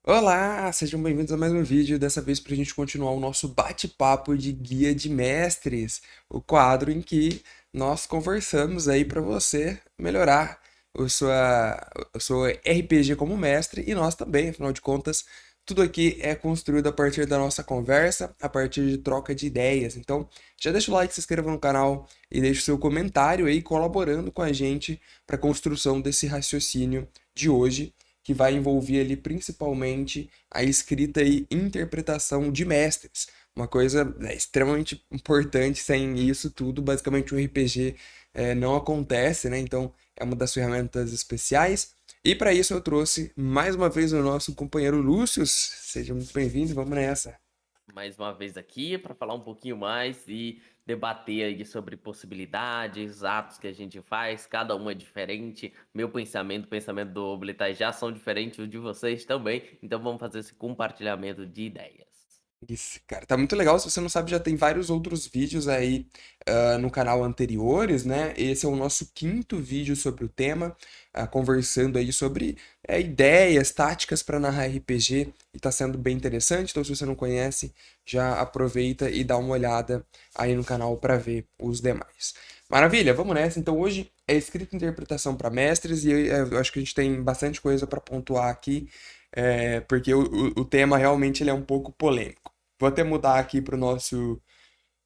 Olá, sejam bem-vindos a mais um vídeo, dessa vez para a gente continuar o nosso bate-papo de Guia de Mestres, o quadro em que nós conversamos aí para você melhorar o seu RPG como mestre e nós também, afinal de contas, tudo aqui é construído a partir da nossa conversa, a partir de troca de ideias. Então, já deixa o like, se inscreva no canal e deixe o seu comentário aí colaborando com a gente para a construção desse raciocínio de hoje que vai envolver ali principalmente a escrita e interpretação de mestres. Uma coisa extremamente importante, sem isso tudo, basicamente o RPG não acontece, né? Então é uma das ferramentas especiais. E para isso eu trouxe mais uma vez o nosso companheiro Lúcio. Seja muito bem-vindo, vamos nessa. Mais uma vez aqui para falar um pouquinho mais e debater aí sobre possibilidades, atos que a gente faz, cada um é diferente. Meu pensamento, o pensamento do Oblitai já são diferentes, o de vocês também. Então vamos fazer esse compartilhamento de ideias. Isso, cara, tá muito legal. Se você não sabe, já tem vários outros vídeos aí no canal anteriores, né? Esse é o nosso quinto vídeo sobre o tema, conversando aí sobre ideias, táticas para narrar RPG, e tá sendo bem interessante. Então, se você não conhece, já aproveita e dá uma olhada aí no canal para ver os demais. Maravilha, vamos nessa. Então, hoje é escrita e interpretação para mestres, e eu acho que a gente tem bastante coisa para pontuar aqui. Porque o tema realmente ele é um pouco polêmico. Vou até mudar aqui para o nosso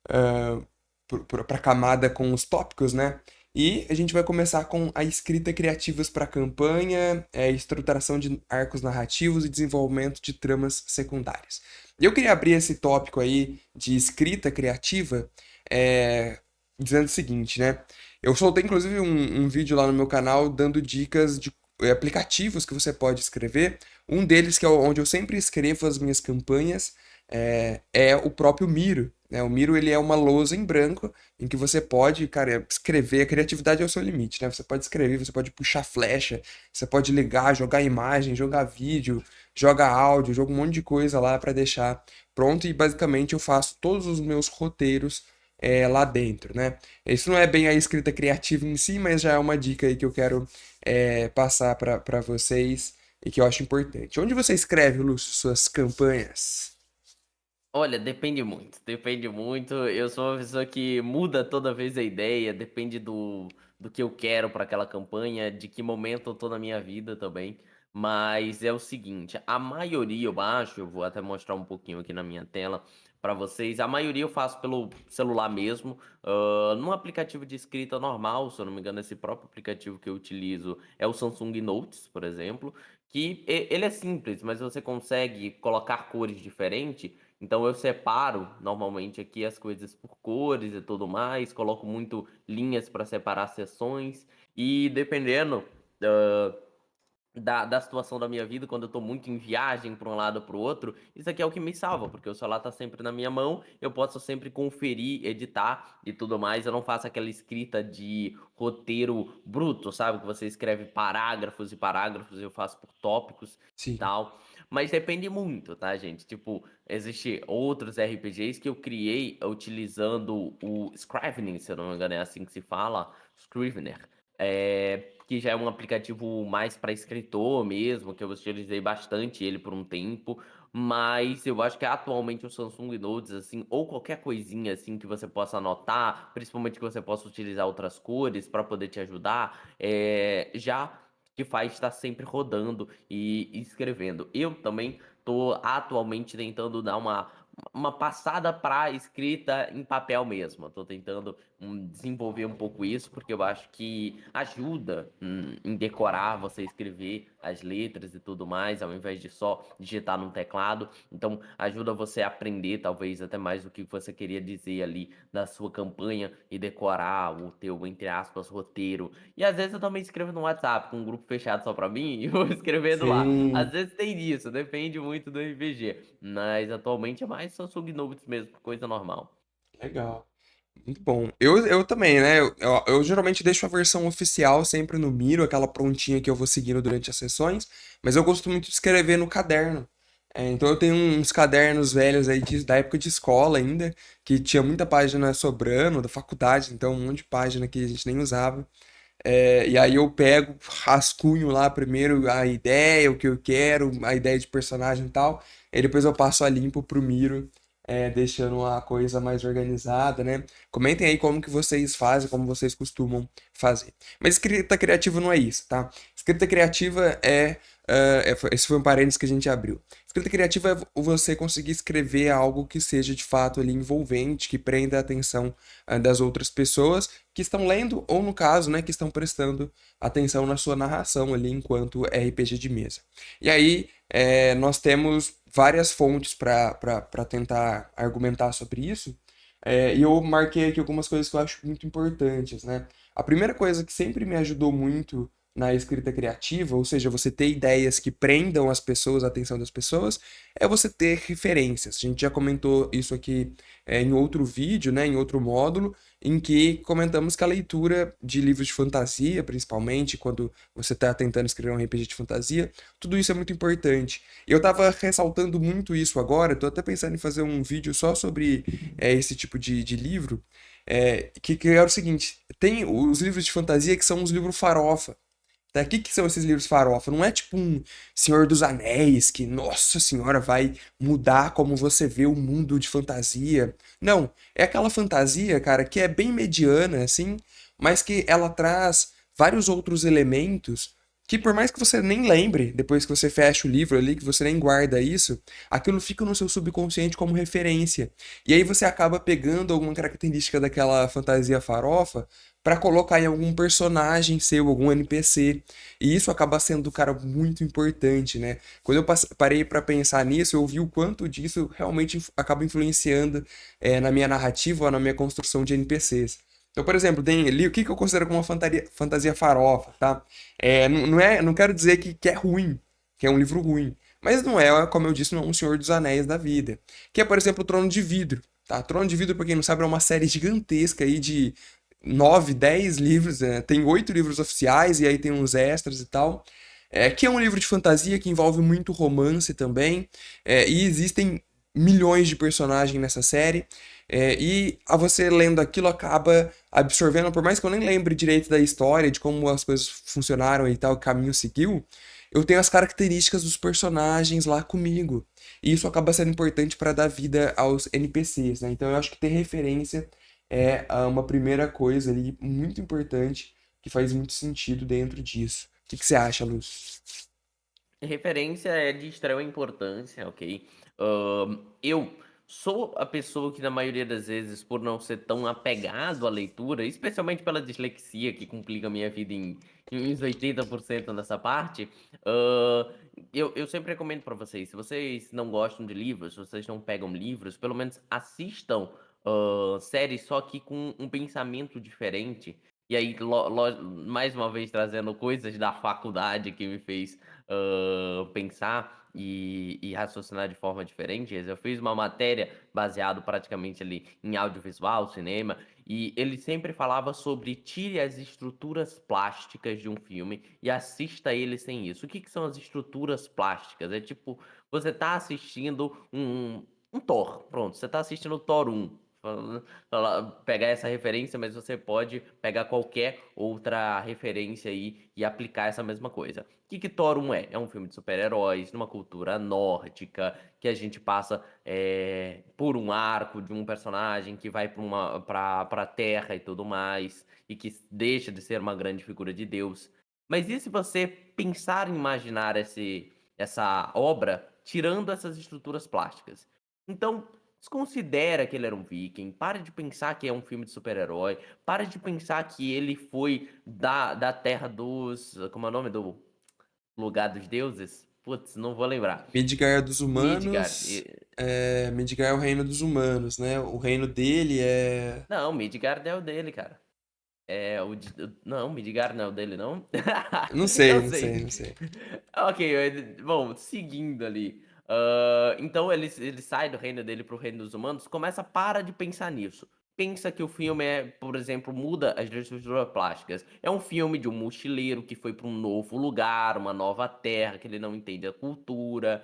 para a camada com os tópicos, né? E a gente vai começar com a escrita criativas para campanha, estruturação de arcos narrativos e desenvolvimento de tramas secundárias. Eu queria abrir esse tópico aí de escrita criativa, é, dizendo o seguinte, né? Eu soltei inclusive um vídeo lá no meu canal dando dicas de aplicativos que você pode escrever. Um deles, que é onde eu sempre escrevo as minhas campanhas, é o próprio Miro, né? O Miro ele é uma lousa em branco em que você pode, cara, escrever. A criatividade é o seu limite, né? Você pode escrever, você pode puxar flecha, você pode ligar, jogar imagem, jogar vídeo, jogar áudio, joga um monte de coisa lá para deixar pronto. E basicamente eu faço todos os meus roteiros lá dentro, né? Isso não é bem a escrita criativa em si, mas já é uma dica aí que eu quero passar para vocês e que eu acho importante. Onde você escreve, Lúcio, suas campanhas? Olha, depende muito, depende muito. Eu sou uma pessoa que muda toda vez a ideia, depende do que eu quero para aquela campanha, de que momento eu tô na minha vida também. Mas é o seguinte, a maioria, eu acho, eu vou até mostrar um pouquinho aqui na minha tela para vocês. A maioria eu faço pelo celular mesmo, num aplicativo de escrita normal, se eu não me engano, esse próprio aplicativo que eu utilizo é o Samsung Notes, por exemplo, que ele é simples, mas você consegue colocar cores diferentes. Então eu separo normalmente aqui as coisas por cores e tudo mais, coloco muito linhas para separar seções e dependendo ah, da situação da minha vida, quando eu tô muito em viagem para um lado ou para o outro, isso aqui é o que me salva, porque o celular tá sempre na minha mão, eu posso sempre conferir, editar e tudo mais. Eu não faço aquela escrita de roteiro bruto, sabe? Que você escreve parágrafos e parágrafos, eu faço por tópicos e Sim. tal. Mas depende muito, tá, gente? Tipo, existe outros RPGs que eu criei utilizando o Scrivener, se eu não me engano, é assim que se fala, Scrivener. Que já é um aplicativo mais para escritor mesmo, que eu utilizei bastante ele por um tempo, mas eu acho que atualmente o Samsung Notes, assim, ou qualquer coisinha assim que você possa anotar, principalmente que você possa utilizar outras cores para poder te ajudar, já te faz estar sempre rodando e escrevendo. Eu também tô atualmente tentando dar uma passada para escrita em papel mesmo. Eu tô tentando desenvolver um pouco isso, porque eu acho que ajuda em decorar, você escrever as letras e tudo mais, ao invés de só digitar num teclado. Então, ajuda você a aprender, talvez, até mais do que você queria dizer ali da sua campanha e decorar o teu, entre aspas, roteiro. E às vezes eu também escrevo no WhatsApp, com um grupo fechado só pra mim, e vou escrevendo lá. Às Sim, vezes tem disso, depende muito do RPG. Mas atualmente é mais Samsung Notes mesmo, coisa normal. legal. Muito bom. Eu também, né? Eu geralmente deixo a versão oficial sempre no Miro, aquela prontinha que eu vou seguindo durante as sessões, mas eu gosto muito de escrever no caderno. Então eu tenho uns cadernos velhos aí da época de escola ainda, que tinha muita página sobrando, da faculdade, então um monte de página que a gente nem usava. E aí eu pego, rascunho lá primeiro a ideia, o que eu quero, a ideia de personagem e tal. E depois eu passo a limpo pro Miro, deixando a coisa mais organizada, né? Comentem aí como que vocês fazem, como vocês costumam fazer. Mas escrita criativa não é isso, tá? Escrita criativa esse foi um parênteses que a gente abriu. Escrita criativa é você conseguir escrever algo que seja de fato ali envolvente, que prenda a atenção das outras pessoas que estão lendo, ou no caso, né, que estão prestando atenção na sua narração ali enquanto RPG de mesa. E aí, nós temos várias fontes para tentar argumentar sobre isso, e eu marquei aqui algumas coisas que eu acho muito importantes, né? A primeira coisa que sempre me ajudou muito na escrita criativa, ou seja, você ter ideias que prendam as pessoas, a atenção das pessoas, é você ter referências. A gente já comentou isso aqui em outro vídeo, né, em outro módulo, em que comentamos que a leitura de livros de fantasia, principalmente quando você está tentando escrever um RPG de fantasia, tudo isso é muito importante. E eu estava ressaltando muito isso agora, estou até pensando em fazer um vídeo só sobre esse tipo de livro, que é o seguinte, tem os livros de fantasia que são os livros farofa. Tá? O que que são esses livros farofa? Não é tipo um Senhor dos Anéis que, nossa senhora, vai mudar como você vê o mundo de fantasia. Não, é aquela fantasia, cara, que é bem mediana, assim, mas que ela traz vários outros elementos que por mais que você nem lembre, depois que você fecha o livro ali, que você nem guarda isso, aquilo fica no seu subconsciente como referência. E aí você acaba pegando alguma característica daquela fantasia farofa para colocar em algum personagem seu, algum NPC. E isso acaba sendo, cara, muito importante, né? Quando eu parei para pensar nisso, eu vi o quanto disso realmente acaba influenciando na minha narrativa ou na minha construção de NPCs. Então, por exemplo, tem ali o que que eu considero como uma fantasia farofa, tá? Não quero dizer que é ruim, que é um livro ruim. Mas não é, como eu disse, não é um Senhor dos Anéis da vida. Que é, por exemplo, o Trono de Vidro. Tá? Trono de Vidro, pra quem não sabe, é uma série gigantesca aí de 9, 10 livros. Tem 8 livros oficiais e aí tem uns extras e tal. Que é um livro de fantasia que envolve muito romance também. E existem milhões de personagens nessa série. E a você lendo aquilo acaba absorvendo, por mais que eu nem lembre direito da história, de como as coisas funcionaram e tal, o caminho seguiu, eu tenho as características dos personagens lá comigo. E isso acaba sendo importante para dar vida aos NPCs, né? Então eu acho que ter referência é uma primeira coisa ali muito importante que faz muito sentido dentro disso. O que que você acha, Luz? Referência é de extrema importância, ok? Eu sou a pessoa que, na maioria das vezes, por não ser tão apegado à leitura, especialmente pela dislexia, que complica a minha vida em uns 80% nessa parte, hã, eu sempre recomendo para vocês, se vocês não gostam de livros, se vocês não pegam livros, pelo menos assistam, séries só que com um pensamento diferente. E aí, mais uma vez, trazendo coisas da faculdade que me fez pensar e raciocinar de forma diferente. Eu fiz uma matéria baseado praticamente ali em audiovisual, cinema, e ele sempre falava sobre tire as estruturas plásticas de um filme e assista ele sem isso. O que que são as estruturas plásticas? É tipo, você tá assistindo um Thor, pronto, você tá assistindo o Thor 1. Pegar essa referência, mas você pode pegar qualquer outra referência aí e aplicar essa mesma coisa. O que que Thor 1 é? É um filme de super-heróis, numa cultura nórdica, que a gente passa por um arco de um personagem que vai pra Terra e tudo mais, e que deixa de ser uma grande figura de Deus. Mas e se você pensar em imaginar essa obra tirando essas estruturas plásticas? Então, desconsidera que ele era um viking, para de pensar que é um filme de super-herói, para de pensar que ele foi da terra dos, como é o nome do lugar dos deuses? Putz, não vou lembrar. Midgard é dos Midgard. humanos. Midgard é o reino dos humanos, né? O reino dele é. Não, Midgard é o dele, cara. É o não, Midgard não é o dele, não? Não sei, Não não sei, sei. não sei. Ok, bom, seguindo ali. Então ele sai do reino dele pro reino dos humanos, para de pensar nisso. Pensa que o filme por exemplo, muda as estruturas plásticas. É um filme de um mochileiro que foi para um novo lugar, uma nova terra, que ele não entende a cultura.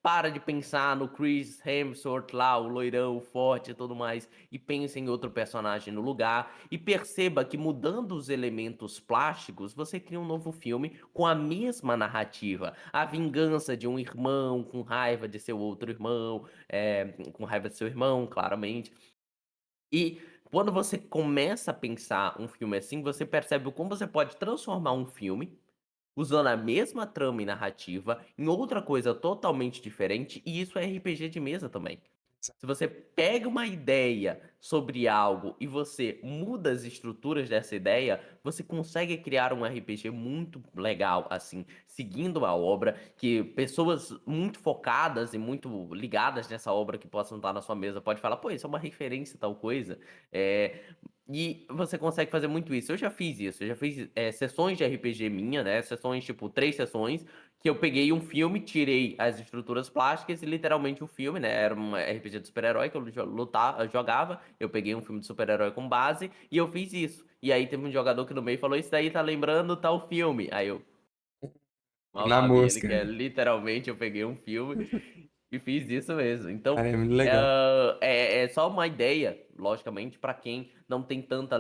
para de pensar no Chris Hemsworth lá, o loirão, o forte e tudo mais, e pense em outro personagem no lugar. E perceba que mudando os elementos plásticos, você cria um novo filme com a mesma narrativa. A vingança de um irmão com raiva de seu outro irmão, com raiva de seu irmão, claramente. E quando você começa a pensar um filme assim, você percebe o como você pode transformar um filme usando a mesma trama e narrativa em outra coisa totalmente diferente, e isso é RPG de mesa também. Se você pega uma ideia sobre algo e você muda as estruturas dessa ideia, você consegue criar um RPG muito legal, assim, seguindo a obra, que pessoas muito focadas e muito ligadas nessa obra que possam estar na sua mesa pode falar: "Pô, isso é uma referência a tal coisa". Eh, e você consegue fazer muito isso. Eu já fiz isso, eu já fiz, sessões de RPG minha, né, sessões, tipo, 3 sessões, que eu peguei um filme, tirei as estruturas plásticas e literalmente o filme, né, era um RPG de super-herói que eu jogava, eu peguei um filme de super-herói com base e eu fiz isso. E aí teve um jogador que no meio falou: "Isso daí tá lembrando tal filme". Aí eu mal Na sabia ele mosca. que literalmente eu peguei um filme e fiz isso mesmo. Então, Cara, é muito legal. é só uma ideia, logicamente, para quem não tem tanta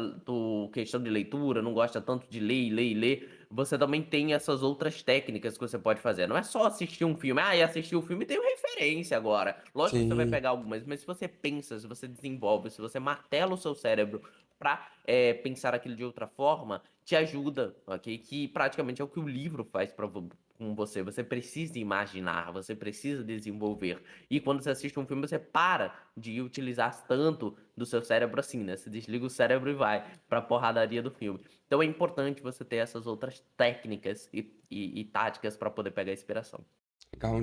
questão de leitura, não gosta tanto de ler e ler e ler, você também tem essas outras técnicas que você pode fazer. Não é só assistir um filme, e assistir o filme tem uma referência agora. Lógico que você vai Sim. pegar algumas, mas se você pensa, se você desenvolve, se você martela o seu cérebro para pensar aquilo de outra forma, te ajuda, ok? Que praticamente é o que o livro faz com você. Você precisa imaginar, você precisa desenvolver. E quando você assiste um filme, você para de utilizar tanto do seu cérebro assim, né? Você desliga o cérebro e vai pra porradaria do filme. Então é importante você ter essas outras técnicas e táticas para poder pegar inspiração. Legal,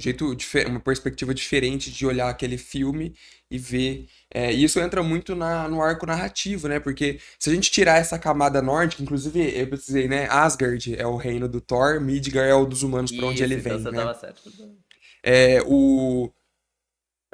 uma perspectiva diferente de olhar aquele filme e ver. E isso entra muito no arco narrativo, né? Porque se a gente tirar essa camada nórdica, inclusive eu precisei, né? Asgard é o reino do Thor, Midgard é o dos humanos para onde ele Isso, então vem, você né? tava certo. É, o,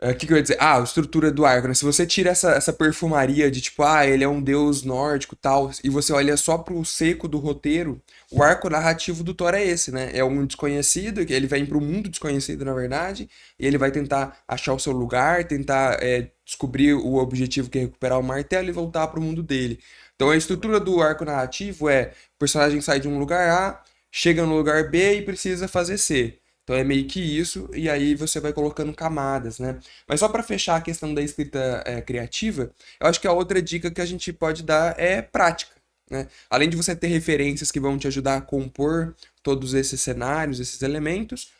O que que eu ia dizer? Ah, a estrutura do arco, né? Se você tira essa perfumaria de tipo, ele é um deus nórdico e tal, e você olha só pro seco do roteiro, o arco narrativo do Thor é esse, né? É um desconhecido, que ele vem pro mundo desconhecido, na verdade, e ele vai tentar achar o seu lugar, tentar descobrir o objetivo que é recuperar o martelo e voltar pro mundo dele. Então a estrutura do arco narrativo é: o personagem sai de um lugar A, chega no lugar B e precisa fazer C. Então é meio que isso, e aí você vai colocando camadas, né? Mas só para fechar a questão da escrita criativa, eu acho que a outra dica que a gente pode dar é prática, né? Além de você ter referências que vão te ajudar a compor todos esses cenários, esses elementos,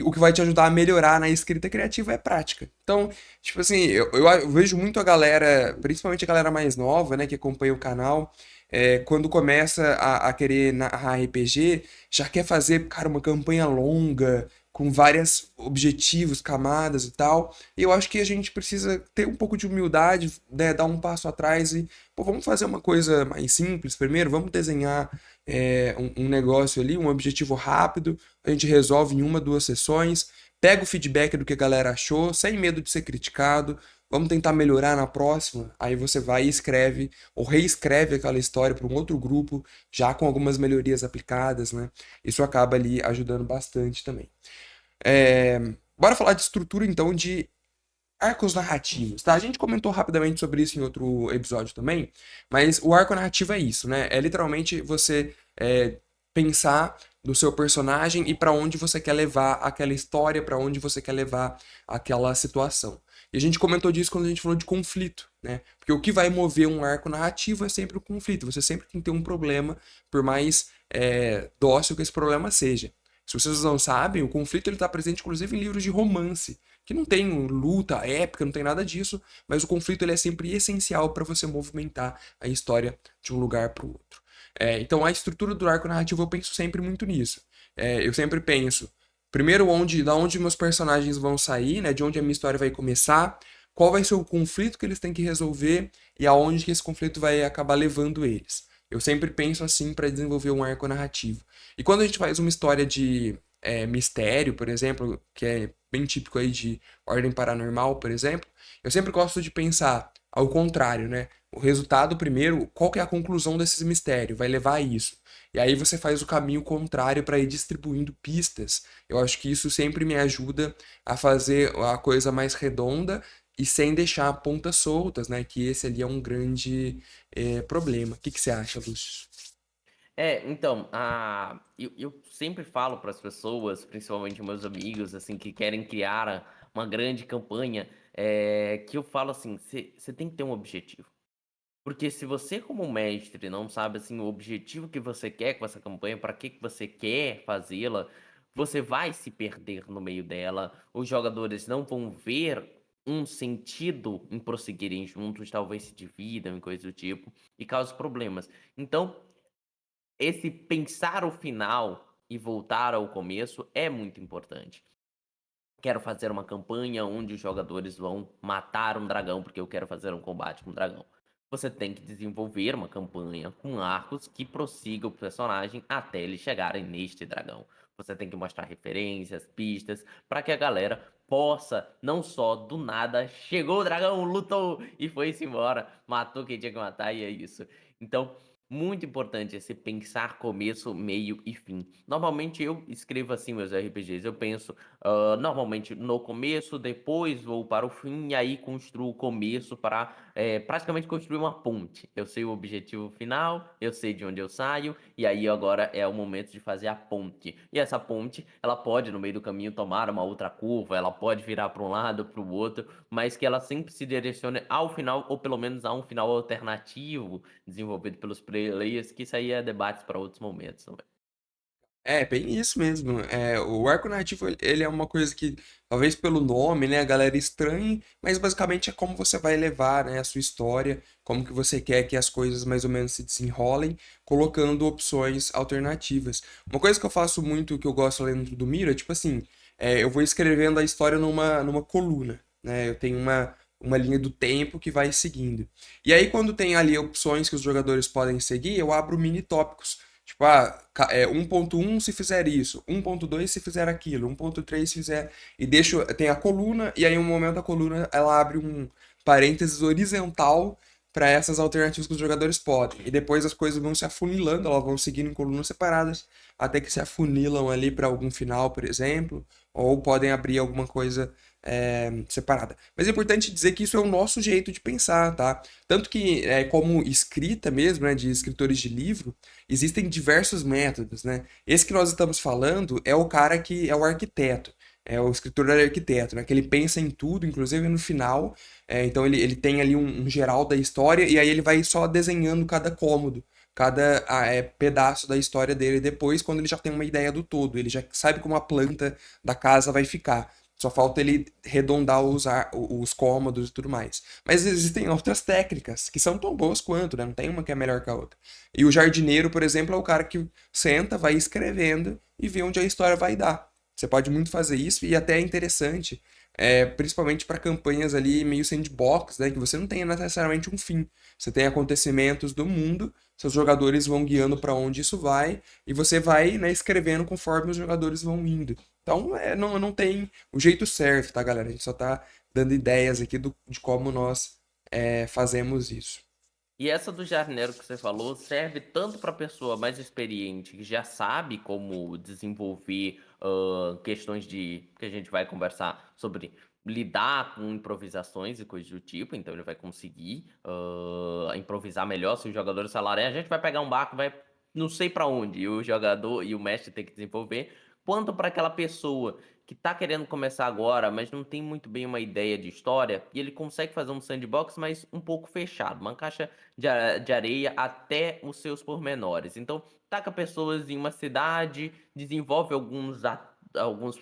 o que vai te ajudar a melhorar na escrita criativa é prática. Então, tipo assim, eu vejo muito a galera, principalmente a galera mais nova, né, que acompanha o canal, quando começa a querer narrar RPG, já quer fazer, cara, uma campanha longa, com vários objetivos, camadas e tal. E eu acho que a gente precisa ter um pouco de humildade, né, dar um passo atrás e, pô, vamos fazer uma coisa mais simples primeiro, vamos desenhar um negócio ali, um objetivo rápido, a gente resolve em uma, duas sessões, pega o feedback do que a galera achou, sem medo de ser criticado, vamos tentar melhorar na próxima. Aí você vai e escreve ou reescreve aquela história para um outro grupo, já com algumas melhorias aplicadas, né? Isso acaba ali ajudando bastante também. É, Bora falar de estrutura então de arcos narrativos, tá? A gente comentou rapidamente sobre isso em outro episódio também, mas o arco narrativo é isso, né? É literalmente você pensar do seu personagem e para onde você quer levar aquela história, para onde você quer levar aquela situação. E a gente comentou disso quando a gente falou de conflito, né? Porque o que vai mover um arco narrativo é sempre o conflito. Você sempre tem que ter um problema, por mais dócil que esse problema seja. Se vocês não sabem, o conflito ele está presente inclusive em livros de romance que não tem luta épica, não tem nada disso, mas o conflito ele é sempre essencial para você movimentar a história de um lugar para o outro. Então a estrutura do arco narrativo eu penso sempre muito nisso. Eu sempre penso, primeiro da onde meus personagens vão sair, né, de onde a minha história vai começar, qual vai ser o conflito que eles têm que resolver e aonde que esse conflito vai acabar levando eles. Eu sempre penso assim para desenvolver um arco narrativo. E quando a gente faz uma história de mistério, por exemplo, que é bem típico aí de Ordem Paranormal, por exemplo, eu sempre gosto de pensar ao contrário, né? o resultado primeiro, qual que é a conclusão desse mistério, vai levar a isso. E aí você faz o caminho contrário para ir distribuindo pistas. Eu acho que isso sempre me ajuda a fazer a coisa mais redonda e sem deixar pontas soltas, né? Que esse ali é um grande problema. O que que você acha, Lúcio? Então, eu sempre falo para as pessoas, principalmente meus amigos, assim, que querem criar uma grande campanha, que eu falo assim: você tem que ter um objetivo. Porque se você, como mestre, não sabe assim o objetivo que você quer com essa campanha, para que você quer fazê-la, você vai se perder no meio dela. Os jogadores não vão ver um sentido em prosseguirem juntos, talvez se dividam e coisa do tipo, e cause problemas. Então, esse pensar o final e voltar ao começo é muito importante. Quero fazer uma campanha onde os jogadores vão matar um dragão, porque eu quero fazer um combate com um dragão. Você tem que desenvolver uma campanha com arcos que prossigam o personagem até eles chegarem neste dragão. Você tem que mostrar referências, pistas, para que a galera possa, não só do nada, chegou o dragão, lutou e foi-se embora, matou quem tinha que matar e é isso. Então, muito importante esse pensar começo, meio e fim. Normalmente eu escrevo assim meus RPGs, eu penso normalmente no começo, depois vou para o fim e aí construo o começo para praticamente construir uma ponte. Eu sei o objetivo final, eu sei de onde eu saio e aí agora é o momento de fazer a ponte. E essa ponte, ela pode no meio do caminho tomar uma outra curva, ela pode virar para um lado, para o outro, mas que ela sempre se direcione ao final ou pelo menos a um final alternativo desenvolvido pelos players, que isso aí é debates para outros momentos também. É, bem isso mesmo. O arco narrativo, ele é uma coisa que, talvez pelo nome, né, a galera estranhe, mas basicamente é como você vai levar, né, a sua história, como que você quer que as coisas mais ou menos se desenrolem, colocando opções alternativas. Uma coisa que eu faço muito, que eu gosto dentro do Miro, é tipo assim, eu vou escrevendo a história numa coluna, né, eu tenho uma linha do tempo que vai seguindo. E aí, quando tem ali opções que os jogadores podem seguir, eu abro mini tópicos. Tipo, 1.1 se fizer isso, 1.2 se fizer aquilo, 1.3 se fizer. E deixo. Tem a coluna, e aí, um momento, a coluna ela abre um parênteses horizontal para essas alternativas que os jogadores podem. E depois as coisas vão se afunilando, elas vão seguindo em colunas separadas, até que se afunilam ali para algum final, por exemplo, ou podem abrir alguma coisa separada. Mas é importante dizer que isso é o nosso jeito de pensar, tá? Tanto que, como escrita mesmo, né, de escritores de livro, existem diversos métodos, né? Esse que nós estamos falando é o cara que é o arquiteto. É o escritor arquiteto, né? Que ele pensa em tudo, inclusive no final. Então ele tem ali um geral da história e aí ele vai só desenhando cada cômodo, cada pedaço da história dele depois, quando ele já tem uma ideia do todo. Ele já sabe como a planta da casa vai ficar. Só falta ele arredondar os cômodos e tudo mais. Mas existem outras técnicas que são tão boas quanto, né? Não tem uma que é melhor que a outra. E o jardineiro, por exemplo, é o cara que senta, vai escrevendo e vê onde a história vai dar. Você pode muito fazer isso e até é interessante, principalmente para campanhas ali meio sandbox, né, que você não tenha necessariamente um fim. Você tem acontecimentos do mundo, seus jogadores vão guiando para onde isso vai e você vai, né, escrevendo conforme os jogadores vão indo. Então, não tem o jeito certo, tá, galera? A gente só tá dando ideias aqui de como nós fazemos isso. E essa do jardineiro que você falou serve tanto para pessoa mais experiente que já sabe como desenvolver questões de que a gente vai conversar sobre lidar com improvisações e coisas do tipo, então ele vai conseguir improvisar melhor se os jogadores falarem, a gente vai pegar um barco, vai não sei para onde, e o jogador e o mestre tem que desenvolver, quanto para aquela pessoa que tá querendo começar agora, mas não tem muito bem uma ideia de história, e ele consegue fazer um sandbox, mas um pouco fechado, uma caixa de areia até os seus pormenores. Então, taca pessoas em uma cidade, desenvolve alguns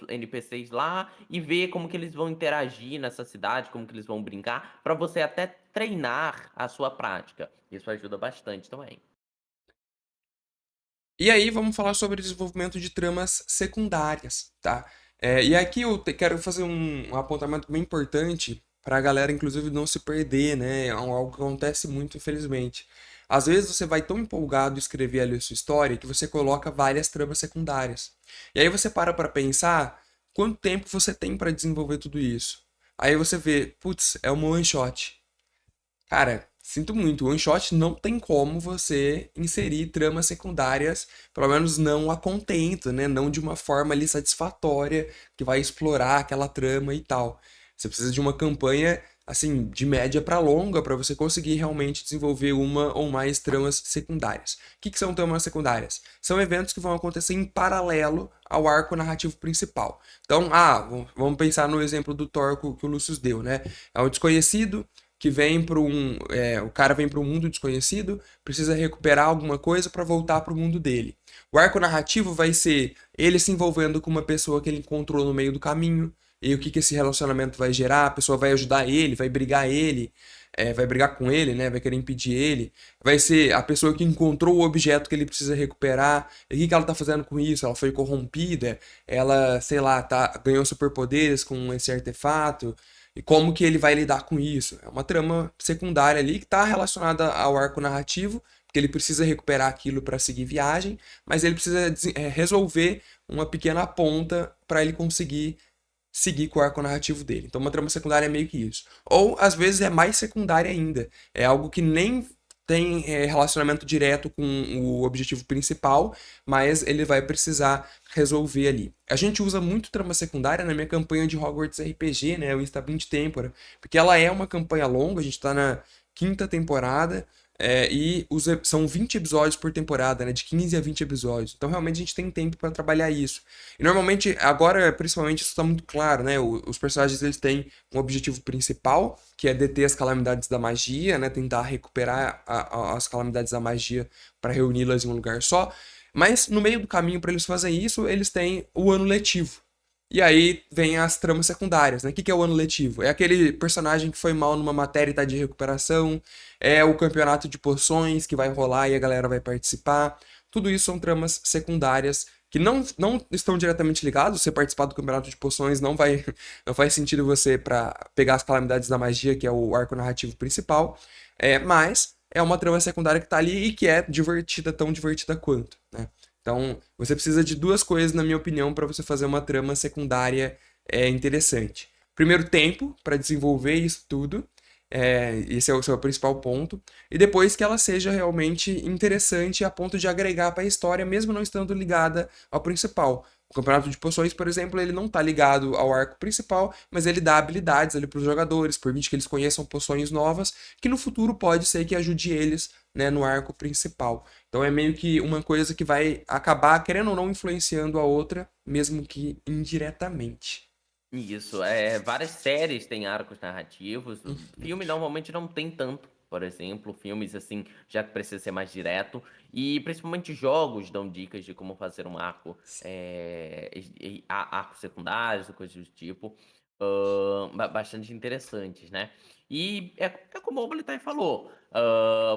NPCs lá e vê como que eles vão interagir nessa cidade, como que eles vão brincar, para você até treinar a sua prática. Isso ajuda bastante também. E aí vamos falar sobre o desenvolvimento de tramas secundárias, tá? E aqui eu quero fazer um apontamento bem importante para a galera, inclusive, não se perder, né? É algo que acontece muito, infelizmente. Às vezes você vai tão empolgado em escrever ali a sua história que você coloca várias tramas secundárias. E aí você para pensar quanto tempo você tem para desenvolver tudo isso. Aí você vê, putz, é uma one shot. Cara, Sinto muito, o one shot não tem como você inserir tramas secundárias, pelo menos não a contento, né? Não de uma forma ali satisfatória que vai explorar aquela trama e tal. Você precisa de uma campanha assim de média para longa para você conseguir realmente desenvolver uma ou mais tramas secundárias. O que que são tramas secundárias? São eventos que vão acontecer em paralelo ao arco narrativo principal. Então, vamos pensar no exemplo do Thor que o Lucius deu, né? É um desconhecido que vem para o cara vem para um mundo desconhecido, precisa recuperar alguma coisa para voltar para o mundo dele. O arco narrativo vai ser ele se envolvendo com uma pessoa que ele encontrou no meio do caminho, e o que que esse relacionamento vai gerar, a pessoa vai ajudar ele, vai brigar com ele, né? Vai querer impedir ele. Vai ser a pessoa que encontrou o objeto que ele precisa recuperar. E o que que ela tá fazendo com isso? Ela foi corrompida, ela, sei lá, ganhou superpoderes com esse artefato. E como que ele vai lidar com isso? É uma trama secundária ali que está relacionada ao arco narrativo, porque ele precisa recuperar aquilo para seguir viagem, mas ele precisa resolver uma pequena ponta para ele conseguir seguir com o arco narrativo dele. Então, uma trama secundária é meio que isso. Ou, às vezes, é mais secundária ainda. É algo que nem tem relacionamento direto com o objetivo principal, mas ele vai precisar resolver ali. A gente usa muito trama secundária na minha campanha de Hogwarts RPG, né, o Instabint Tempora, porque ela é uma campanha longa, a gente está na quinta temporada, são 20 episódios por temporada, né? De 15 a 20 episódios. Então, realmente, a gente tem tempo para trabalhar isso. E, normalmente, agora, principalmente, isso está muito claro, né? Os personagens, eles têm um objetivo principal, que é deter as calamidades da magia, né? Tentar recuperar as calamidades da magia para reuni-las em um lugar só. Mas, no meio do caminho para eles fazerem isso, eles têm o ano letivo. E aí vem as tramas secundárias, né? O que que é o ano letivo? É aquele personagem que foi mal numa matéria e tá de recuperação, é o campeonato de poções que vai rolar e a galera vai participar. Tudo isso são tramas secundárias que não estão diretamente ligados. Você participar do campeonato de poções não faz sentido você para pegar as calamidades da magia, que é o arco narrativo principal. Mas é uma trama secundária que tá ali e que é divertida, tão divertida quanto, né? Então, você precisa de duas coisas, na minha opinião, para você fazer uma trama secundária interessante. Primeiro, tempo para desenvolver isso tudo. Esse é o seu principal ponto. E depois que ela seja realmente interessante a ponto de agregar para a história, mesmo não estando ligada ao principal. O Campeonato de Poções, por exemplo, ele não está ligado ao arco principal, mas ele dá habilidades ali para os jogadores, permite que eles conheçam poções novas, que no futuro pode ser que ajude eles, né, no arco principal. Então é meio que uma coisa que vai acabar, querendo ou não, influenciando a outra, mesmo que indiretamente. Isso, várias séries têm arcos narrativos, o filme normalmente não tem tanto, por exemplo, filmes assim, já que precisa ser mais direto, e principalmente jogos dão dicas de como fazer um arco, arcos secundários ou coisas do tipo, bastante interessantes, né. E é como o Blitai falou,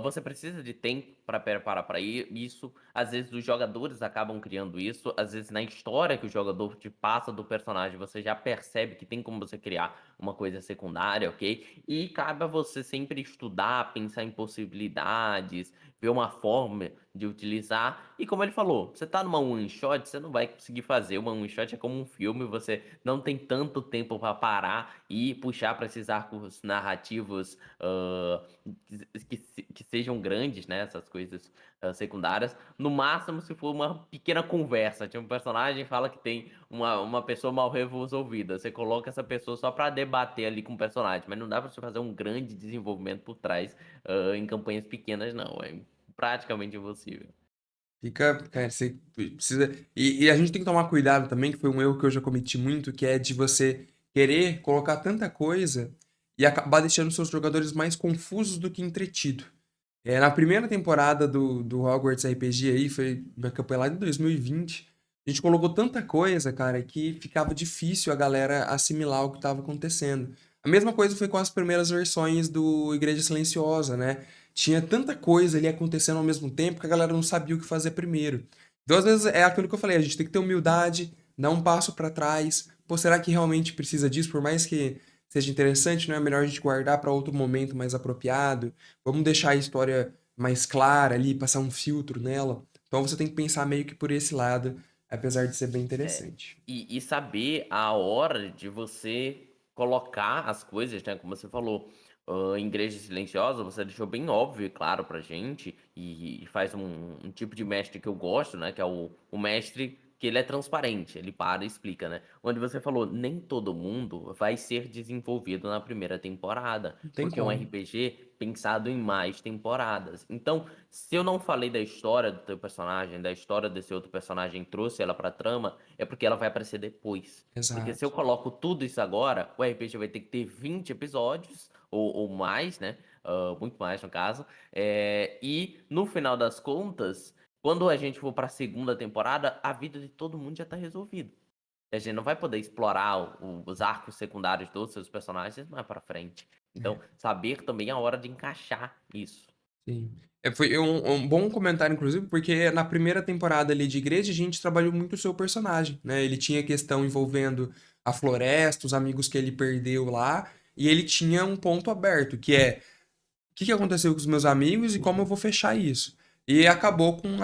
você precisa de tempo para preparar para isso, às vezes os jogadores acabam criando isso, às vezes na história que o jogador te passa do personagem, você já percebe que tem como você criar uma coisa secundária, ok? E cabe a você sempre estudar, pensar em possibilidades, ver uma forma de utilizar. E como ele falou, você tá numa one shot, você não vai conseguir fazer. Uma one shot é como um filme, você não tem tanto tempo para parar e puxar para esses arcos narrativos que sejam grandes, né? Essas coisas secundárias. No máximo, se for uma pequena conversa. Tipo, um personagem fala que tem uma pessoa mal resolvida. Você coloca essa pessoa só pra debater ali com o personagem. Mas não dá pra você fazer um grande desenvolvimento por trás em campanhas pequenas, não. É praticamente impossível. Cara, você precisa. E a gente tem que tomar cuidado também, que foi um erro que eu já cometi muito, que é de você querer colocar tanta coisa e acabar deixando seus jogadores mais confusos do que entretido. Na primeira temporada do Hogwarts RPG aí, foi minha campanha lá de 2020, a gente colocou tanta coisa, cara, que ficava difícil a galera assimilar o que estava acontecendo. A mesma coisa foi com as primeiras versões do Igreja Silenciosa, né? Tinha tanta coisa ali acontecendo ao mesmo tempo que a galera não sabia o que fazer primeiro. Então, às vezes, é aquilo que eu falei, a gente tem que ter humildade, dar um passo para trás. Pô, será que realmente precisa disso? Por mais que seja interessante, não é melhor a gente guardar para outro momento mais apropriado? Vamos deixar a história mais clara ali, passar um filtro nela. Então você tem que pensar meio que por esse lado, apesar de ser bem É, interessante. e saber a hora de você colocar as coisas, né, como você falou. Em Igreja Silenciosa, você deixou bem óbvio e claro pra gente, e faz um tipo de mestre que eu gosto, né, que é o mestre que ele é transparente, ele para e explica, né. Onde você falou: "Nem todo mundo vai ser desenvolvido na primeira temporada", Não tem porque é um como. RPG pensado em mais temporadas. Então, se eu não falei da história do teu personagem, da história desse outro personagem, trouxe ela pra trama, é porque ela vai aparecer depois. Porque se eu Exato. coloco tudo isso agora, o RPG vai ter que ter 20 episódios ou mais, né, muito mais no caso, e no final das contas, quando a gente for pra segunda temporada, a vida de todo mundo já tá resolvido. A gente não vai poder explorar os arcos secundários dos seus personagens mais pra frente. Então, É. saber também a hora de encaixar isso. Sim. Foi um bom comentário, inclusive, porque na primeira temporada ali de Igreja, a gente trabalhou muito o seu personagem, né? Ele tinha questão envolvendo a floresta, os amigos que ele perdeu lá, e ele tinha um ponto aberto, que é o que que aconteceu com os meus amigos e como eu vou fechar isso. E acabou com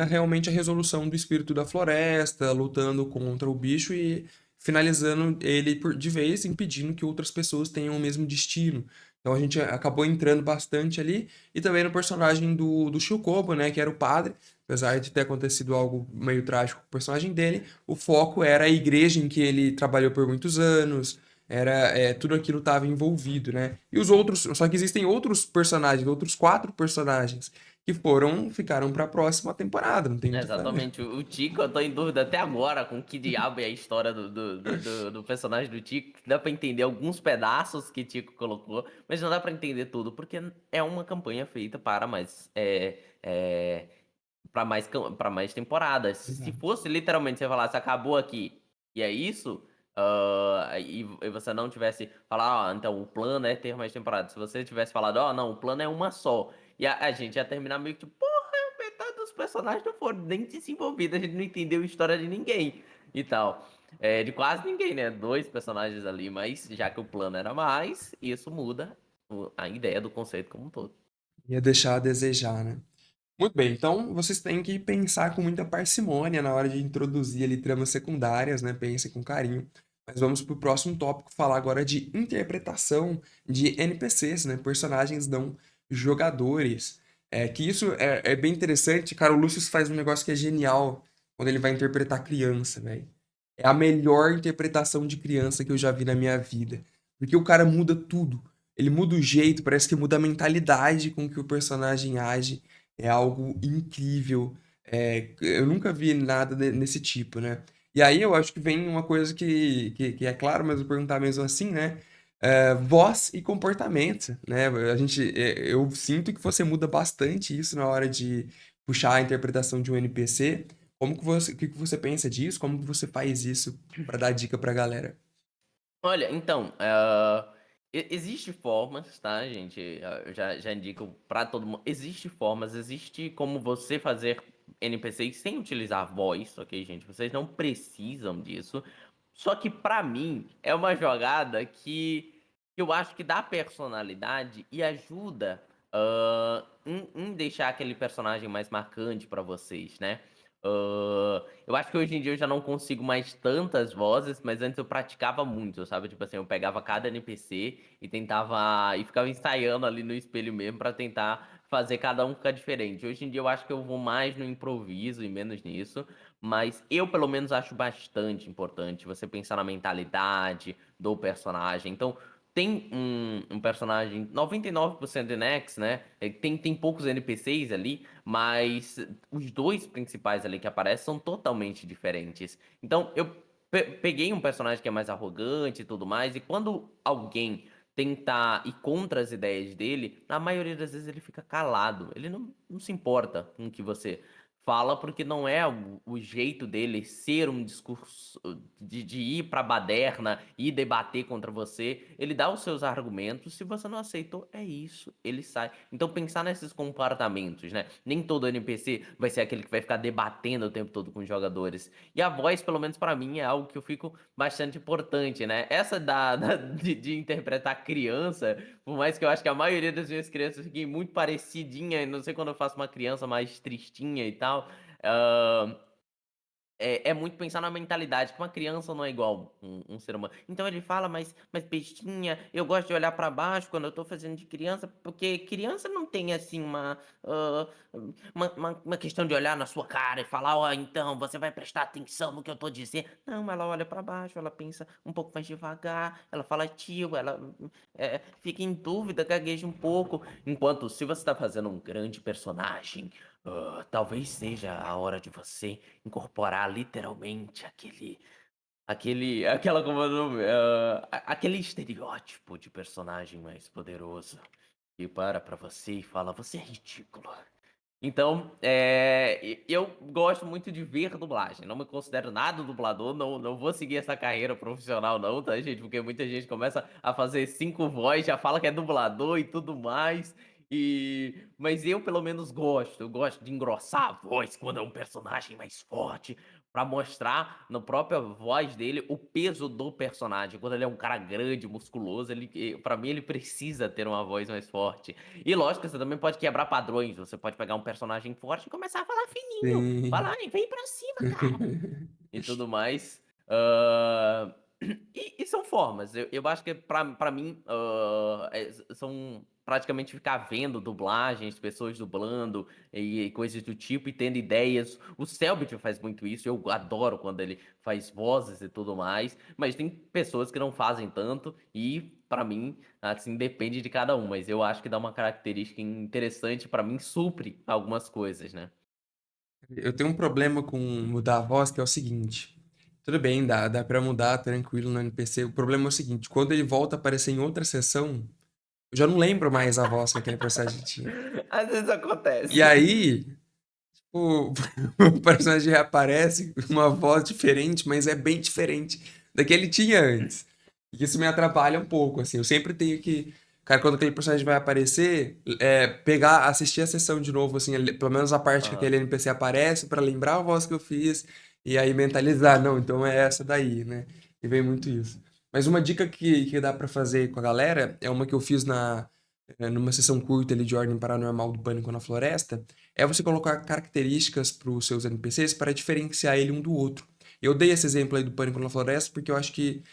realmente a resolução do espírito da floresta, lutando contra o bicho e finalizando ele de vez, impedindo que outras pessoas tenham o mesmo destino. Então a gente acabou entrando bastante ali, e também no personagem do Shukobo, né, que era o padre, apesar de ter acontecido algo meio trágico com o personagem dele, o foco era a igreja em que ele trabalhou por muitos anos, era, tudo aquilo estava envolvido, né? E os outros, só que existem outros personagens, outros 4 personagens que ficaram para a próxima temporada, não tem muito o que fazer. Exatamente. O Tico, eu tô em dúvida até agora com que diabo é a história do personagem do Tico. Dá pra entender alguns pedaços que Tico colocou, mas não dá pra entender tudo, porque é uma campanha feita para mais, pra mais temporadas. Se Exato. fosse literalmente você falasse: "Acabou aqui", e é isso, e você não tivesse falado: "Ah, então o plano é ter mais temporadas". Se você tivesse falado: "Ó, não, o plano é uma só", e a gente ia terminar meio que tipo: metade dos personagens não foram nem desenvolvidos, a gente não entendeu a história de ninguém e tal. De quase ninguém, né, 2 personagens ali, mas já que o plano era mais, isso muda a ideia do conceito como um todo. Ia deixar a desejar, né? Muito bem, então vocês têm que pensar com muita parcimônia na hora de introduzir ali tramas secundárias, né? Pensem com carinho. Mas vamos para o próximo tópico, falar agora de interpretação de NPCs, né? Personagens não jogadores. Que isso é bem interessante. Cara, o Lucius faz um negócio que é genial quando ele vai interpretar criança, velho. É a melhor interpretação de criança que eu já vi na minha vida. Porque o cara muda tudo. Ele muda o jeito, parece que muda a mentalidade com que o personagem age. É algo incrível. Eu nunca vi nada nesse tipo, né? E aí eu acho que vem uma coisa que é claro, mas eu vou perguntar mesmo assim, né? Voz e comportamento, né? Eu sinto que você muda bastante isso na hora de puxar a interpretação de um NPC. O que que você pensa disso? Como que você faz isso para dar dica pra galera? Olha, então, existe formas, tá, gente, eu já indico pra todo mundo, existe formas, existe como você fazer NPCs sem utilizar voz, ok, gente? Vocês não precisam disso. Só que pra mim é uma jogada que eu acho que dá personalidade e ajuda, em deixar aquele personagem mais marcante pra vocês, né. Eu acho que hoje em dia eu já não consigo mais tantas vozes, mas antes eu praticava muito, sabe, tipo assim, eu pegava cada NPC e tentava e ficava ensaiando ali no espelho mesmo pra tentar fazer cada um ficar diferente. Hoje em dia eu acho que eu vou mais no improviso e menos nisso, mas eu pelo menos acho bastante importante você pensar na mentalidade do personagem. Então, tem um personagem 99% de Nex, né, tem poucos NPCs ali, mas os 2 principais ali que aparecem são totalmente diferentes. Então eu peguei um personagem que é mais arrogante e tudo mais, e quando alguém tentar ir contra as ideias dele, na maioria das vezes ele fica calado, ele não se importa com o que você fala, porque não é o jeito dele ser um discurso de ir pra baderna e debater contra você. Ele dá os seus argumentos, se você não aceitou, é isso, ele sai. Então pensar nesses comportamentos, né, nem todo NPC vai ser aquele que vai ficar debatendo o tempo todo com os jogadores. E a voz, pelo menos pra mim, é algo que eu fico bastante importante, né. Essa de interpretar criança, por mais que eu acho que a maioria das minhas crianças fiquem muito parecidinha, não sei quando eu faço uma criança mais tristinha e tal, hã É muito pensar na mentalidade, que uma criança não é igual um ser humano. Então ele fala: "Mas bestinha, eu gosto de olhar pra baixo quando eu tô fazendo de criança, porque criança não tem, assim, uma questão de olhar na sua cara e falar: 'Ó, então você vai prestar atenção no que eu tô dizendo'". Não, ela olha pra baixo, ela pensa um pouco mais devagar, ela fala: "Tio", ela, fica em dúvida, gagueja um pouco. Enquanto se você tá fazendo um grande personagem, talvez seja a hora de você incorporar literalmente aquela como é o nome? Aquele estereótipo de personagem mais poderoso, e para pra você e fala: "Você é ridículo". Então, eu gosto muito de ver dublagem, não me considero nada dublador, não vou seguir essa carreira profissional não, tá gente, porque muita gente começa a fazer 5 vozes, já fala que é dublador e tudo mais, mas eu pelo menos gosto, eu gosto de engrossar a voz quando é um personagem mais forte, pra mostrar na própria voz dele o peso do personagem, quando ele é um cara grande, musculoso, pra mim ele precisa ter uma voz mais forte. E lógico que você também pode quebrar padrões, você pode pegar um personagem forte e começar a falar fininho, Sim. falar: "Ai, vem pra cima, cara", e tudo mais. Hã, e são formas, eu acho que pra mim, são praticamente ficar vendo dublagens, pessoas dublando e coisas do tipo e tendo ideias. O Cellbit faz muito isso, eu adoro quando ele faz vozes e tudo mais, mas tem pessoas que não fazem tanto e pra mim, assim, depende de cada um, mas eu acho que dá uma característica interessante pra mim, supre algumas coisas, né. Eu tenho um problema com mudar a voz, que é o seguinte. Tudo bem, dá pra mudar tranquilo no NPC. O problema é o seguinte, quando ele volta a aparecer em outra sessão, eu já não lembro mais a voz que aquele personagem tinha. Às vezes E acontece. aí, o o personagem reaparece com uma voz diferente, mas é bem diferente da que ele tinha antes. E isso me atrapalha um pouco, assim. Eu sempre tenho que, cara, quando aquele personagem vai aparecer, pegar, assistir a sessão de novo, assim, pelo menos a parte que Aham. aquele NPC aparece, pra lembrar a voz que eu fiz, e aí mentalizar, não, então é essa daí, né? E vem muito isso. Mas uma dica que dá pra fazer com a galera é uma que eu fiz numa sessão curta ali de Ordem Paranormal do Pânico na Floresta, é você colocar características para os seus NPCs para diferenciar ele um do outro. Eu dei esse exemplo aí do Pânico na Floresta porque eu acho que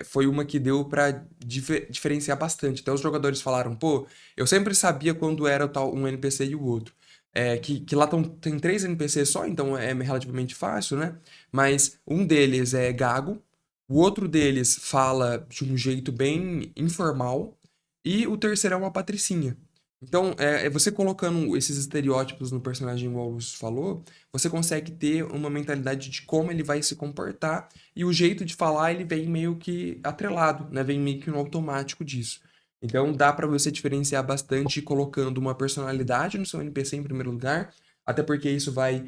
foi uma que deu para diferenciar bastante. Então os jogadores falaram, pô, eu sempre sabia quando era o tal um NPC e o outro. Que lá tem 3 NPCs só, então é relativamente fácil, né? Mas um deles é gago, o outro deles fala de um jeito bem informal, e o terceiro é uma patricinha. Então, você colocando esses estereótipos no personagem, igual o Lúcio falou, você consegue ter uma mentalidade de como ele vai se comportar e o jeito de falar ele vem meio que atrelado, né? Vem meio que no automático disso. Então, dá pra você diferenciar bastante colocando uma personalidade no seu NPC em primeiro lugar, até porque isso vai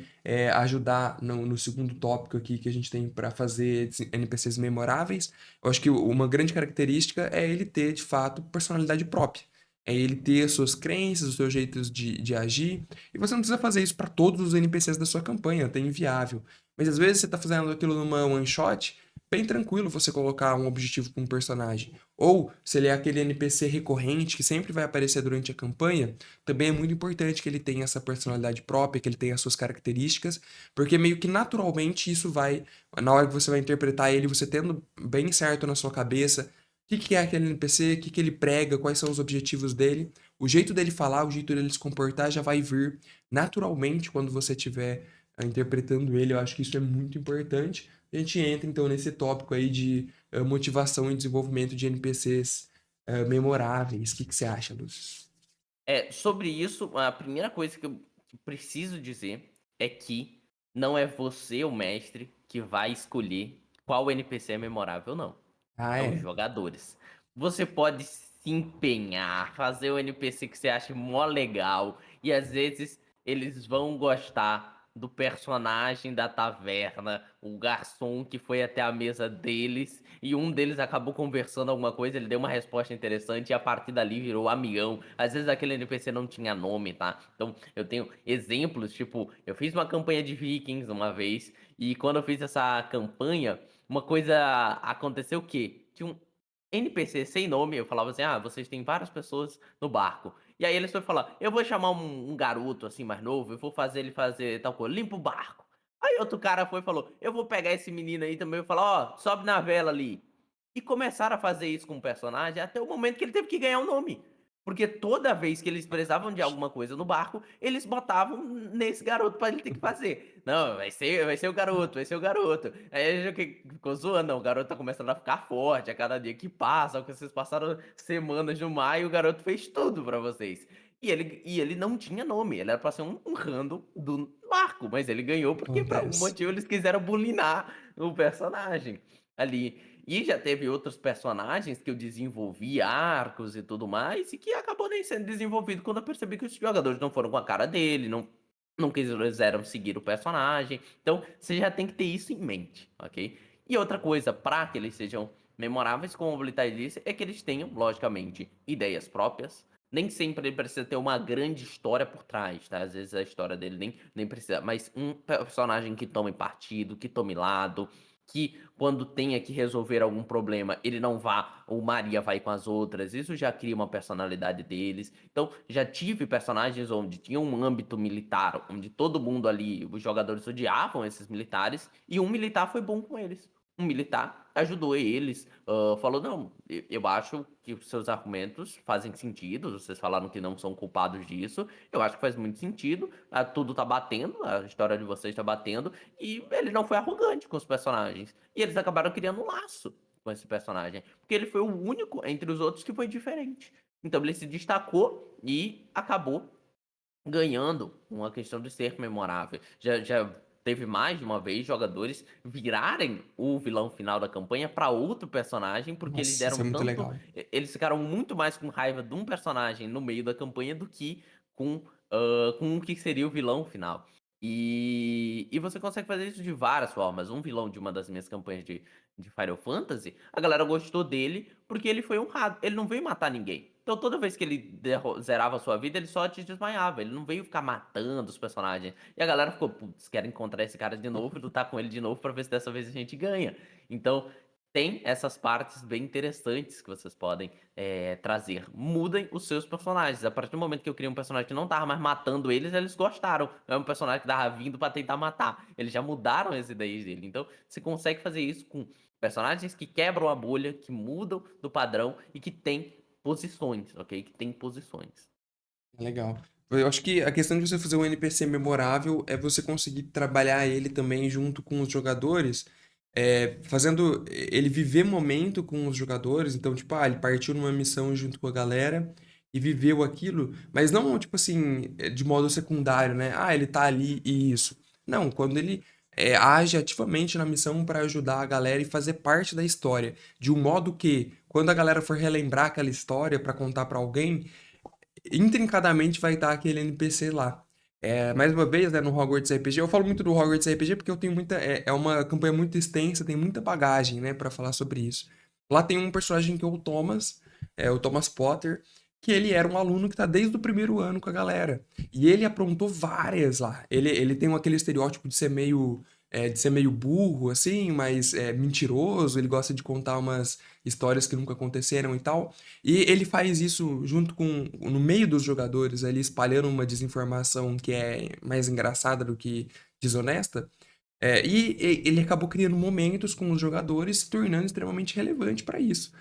ajudar no segundo tópico aqui que a gente tem pra fazer NPCs memoráveis. Eu acho que uma grande característica é ele ter, de fato, personalidade própria. É ele ter as suas crenças, os seus jeitos de agir. E você não precisa fazer isso para todos os NPCs da sua campanha, até inviável. Mas às vezes você está fazendo aquilo numa one shot, bem tranquilo você colocar um objetivo para um personagem. Ou, se ele é aquele NPC recorrente que sempre vai aparecer durante a campanha, também é muito importante que ele tenha essa personalidade própria, que ele tenha as suas características, porque meio que naturalmente isso vai, na hora que você vai interpretar ele, você tendo bem certo na sua cabeça que é aquele NPC, que ele prega, quais são os objetivos dele. O jeito dele falar, o jeito dele se comportar já vai vir naturalmente quando você estiver interpretando ele. Eu acho que isso é muito importante. A gente entra então nesse tópico aí de motivação e desenvolvimento de NPCs memoráveis. O que você acha, Lúcio? Sobre isso, a primeira coisa que eu preciso dizer é que não é você, o mestre, que vai escolher qual NPC é memorável ou não. Ah, É os é? jogadores. Você pode se empenhar, fazer o NPC que você acha mó legal, e às vezes eles vão gostar do personagem da taverna, o garçom que foi até a mesa deles, e um deles acabou conversando alguma coisa, ele deu uma resposta interessante e a partir dali virou amigão. Às vezes aquele NPC não tinha nome, tá? Então eu tenho exemplos, tipo, eu fiz uma campanha de Vikings uma vez, e quando eu fiz essa campanha, uma coisa aconteceu que tinha um NPC sem nome, eu falava assim: "Ah, vocês têm várias pessoas no barco". E aí eles foram falar: "Eu vou chamar um garoto, assim, mais novo, eu vou fazer ele fazer tal coisa, limpa o barco". Aí outro cara foi e falou: "Eu vou pegar esse menino aí também", e falar: "Ó, sobe na vela ali". E começaram a fazer isso com o personagem até o momento que ele teve que ganhar um nome. Porque toda vez que eles precisavam de alguma coisa no barco, eles botavam nesse garoto pra ele ter que fazer. "Não, vai ser o garoto, vai ser o garoto". Aí a gente ficou zoando: "Não, o garoto tá começando a ficar forte a cada dia que passa, que vocês passaram semanas no mar e o garoto fez tudo pra vocês". E ele não tinha nome, ele era pra ser um random do barco, mas ele ganhou porque por algum Acontece. motivo eles quiseram bulinar o personagem ali. E já teve outros personagens que eu desenvolvi arcos e tudo mais, e que acabou nem sendo desenvolvido quando eu percebi que os jogadores não foram com a cara dele, não quiseram seguir o personagem. Então, você já tem que ter isso em mente, ok? E outra coisa, para que eles sejam memoráveis, como o Blitai disse, é que eles tenham, logicamente, ideias próprias. Nem sempre ele precisa ter uma grande história por trás, tá? Às vezes a história dele nem precisa, mas um personagem que tome partido, que tome lado, que quando tenha que resolver algum problema, ele não vá, ou Maria vai com as outras, isso já cria uma personalidade deles. Então, já tive personagens onde tinha um âmbito militar, onde todo mundo ali, os jogadores odiavam esses militares, e um militar foi bom com eles. Um militar ajudou eles, falou: "Não, eu acho que os seus argumentos fazem sentido, vocês falaram que não são culpados disso, eu acho que faz muito sentido, tudo tá batendo, a história de vocês tá batendo, e ele não foi arrogante com os personagens. E eles acabaram criando um laço com esse personagem, porque ele foi o único entre os outros que foi diferente. Então ele se destacou e acabou ganhando uma questão de ser memorável. Já teve mais de uma vez jogadores virarem o vilão final da campanha para outro personagem, porque eles Nossa, isso deram é muito tanto, legal. eles ficaram muito mais com raiva de um personagem no meio da campanha do que com o que seria o vilão final. E você consegue fazer isso de várias formas. Um vilão de uma das minhas campanhas de Final Fantasy, a galera gostou dele porque ele foi honrado. Ele não veio matar ninguém. Então toda vez que ele zerava a sua vida, ele só te desmaiava. Ele não veio ficar matando os personagens. E a galera ficou: "Putz, quero encontrar esse cara de novo e lutar com ele de novo pra ver se dessa vez a gente ganha". Então tem essas partes bem interessantes que vocês podem trazer. Mudem os seus personagens. A partir do momento que eu criei um personagem que não tava mais matando eles, eles gostaram. É um personagem que tava vindo pra tentar matar. Eles já mudaram as ideias dele. Então, você consegue fazer isso com personagens que quebram a bolha, que mudam do padrão e que têm posições, ok? Que tem posições. Legal. Eu acho que a questão de você fazer um NPC memorável é você conseguir trabalhar ele também junto com os jogadores, fazendo ele viver momento com os jogadores. Então, tipo, ele partiu numa missão junto com a galera e viveu aquilo, mas não, tipo assim, de modo secundário, né? Ah, ele tá ali e isso. Não, quando ele age ativamente na missão para ajudar a galera e fazer parte da história, de um modo que, quando a galera for relembrar aquela história para contar para alguém, intrincadamente vai estar aquele NPC lá. Mais uma vez, né, no Hogwarts RPG, eu falo muito do Hogwarts RPG porque eu tenho muita, é uma campanha muito extensa, tem muita bagagem, né, para falar sobre isso. Lá tem um personagem que é o Thomas Potter, que ele era um aluno que tá desde o primeiro ano com a galera. E ele aprontou várias lá. Ele tem aquele estereótipo de ser meio burro, assim, mas mentiroso, ele gosta de contar umas histórias que nunca aconteceram e tal. E ele faz isso junto com, no meio dos jogadores, ali espalhando uma desinformação que é mais engraçada do que desonesta. Ele acabou criando momentos com os jogadores, se tornando extremamente relevante para isso.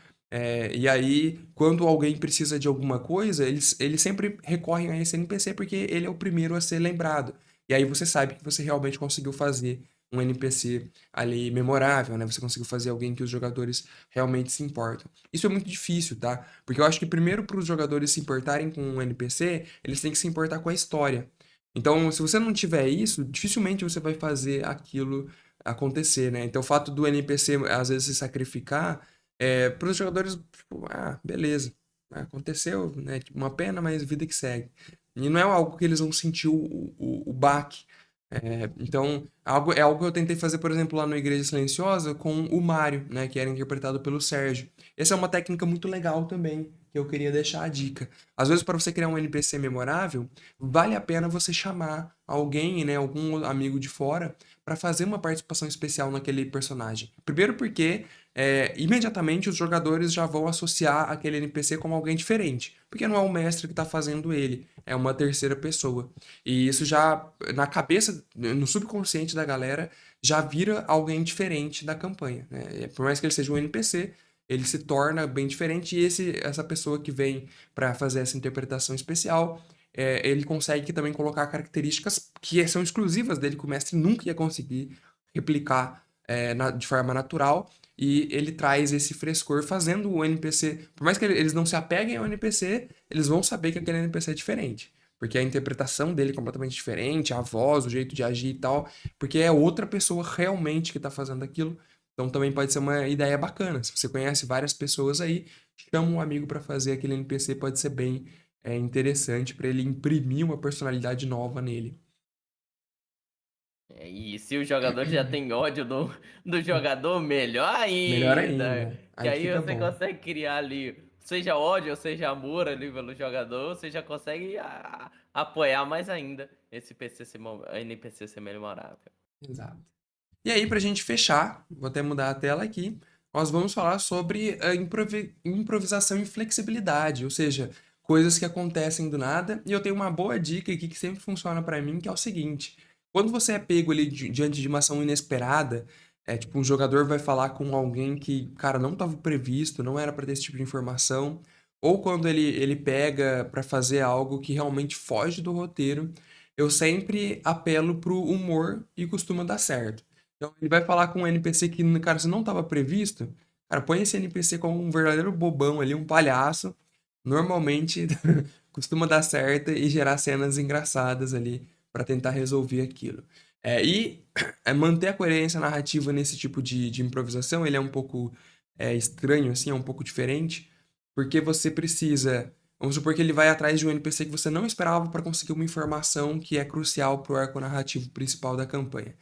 E aí, quando alguém precisa de alguma coisa, eles sempre recorrem a esse NPC porque ele é o primeiro a ser lembrado. E aí você sabe que você realmente conseguiu fazer um NPC ali memorável, né? Você conseguiu fazer alguém que os jogadores realmente se importam. Isso é muito difícil, tá? Porque eu acho que primeiro para os jogadores se importarem com um NPC, eles têm que se importar com a história. Então, se você não tiver isso, dificilmente você vai fazer aquilo acontecer, né? Então, o fato do NPC às vezes se sacrificar, para os jogadores, tipo, beleza, aconteceu, né? Tipo, uma pena, mas vida que segue. E não é algo que eles vão sentir o baque. Então, é algo que eu tentei fazer, por exemplo, lá no Igreja Silenciosa com o Mário, né? Que era interpretado pelo Sérgio. Essa é uma técnica muito legal também, que eu queria deixar a dica. Às vezes, para você criar um NPC memorável, vale a pena você chamar alguém, né, algum amigo de fora, para fazer uma participação especial naquele personagem. Primeiro porque imediatamente os jogadores já vão associar aquele NPC como alguém diferente, porque não é o mestre que está fazendo ele, é uma terceira pessoa. E isso já, na cabeça, no subconsciente da galera, já vira alguém diferente da campanha, né? Por mais que ele seja um NPC, ele se torna bem diferente e essa pessoa que vem para fazer essa interpretação especial, ele consegue também colocar características que são exclusivas dele, que o mestre nunca ia conseguir replicar de forma natural, e ele traz esse frescor fazendo o NPC, por mais que eles não se apeguem ao NPC, eles vão saber que aquele NPC é diferente. Porque a interpretação dele é completamente diferente, a voz, o jeito de agir e tal, porque é outra pessoa realmente que está fazendo aquilo. Então também pode ser uma ideia bacana. Se você conhece várias pessoas aí, chama um amigo para fazer aquele NPC, pode ser bem interessante para ele imprimir uma personalidade nova nele. E se o jogador já tem ódio do jogador, melhor Melhor ainda. ainda. Que Aí que aí fica você bom. consegue criar ali, seja ódio ou seja amor ali pelo jogador, você já consegue apoiar mais ainda esse NPC ser memorável. Exato. E aí, para a gente fechar, vou até mudar a tela aqui, nós vamos falar sobre a improvisação e flexibilidade, ou seja, coisas que acontecem do nada. E eu tenho uma boa dica aqui que sempre funciona para mim, que é o seguinte: quando você é pego ali diante de uma ação inesperada, tipo um jogador vai falar com alguém que, cara, não estava previsto, não era para ter esse tipo de informação, ou quando ele pega para fazer algo que realmente foge do roteiro, eu sempre apelo pro humor e costuma dar certo. Então, ele vai falar com um NPC que, cara, se não estava previsto, cara, põe esse NPC como um verdadeiro bobão ali, um palhaço. Normalmente costuma dar certo e gerar cenas engraçadas ali para tentar resolver aquilo. E manter a coerência narrativa nesse tipo de improvisação, ele é um pouco estranho, assim, é um pouco diferente, porque você precisa. Vamos supor que ele vai atrás de um NPC que você não esperava para conseguir uma informação que é crucial para o arco narrativo principal da campanha.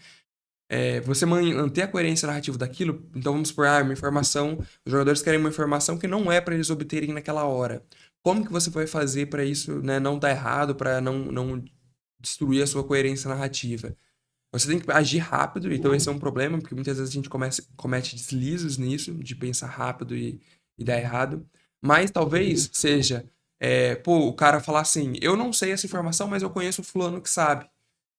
Você manter a coerência narrativa daquilo, então vamos supor, uma informação, os jogadores querem uma informação que não é para eles obterem naquela hora. Como que você vai fazer para isso, né, não dar errado, para não destruir a sua coerência narrativa? Você tem que agir rápido, então esse é um problema, porque muitas vezes a gente comete deslizes nisso, de pensar rápido e dar errado. Mas talvez seja, o cara falar assim, eu não sei essa informação, mas eu conheço o fulano que sabe.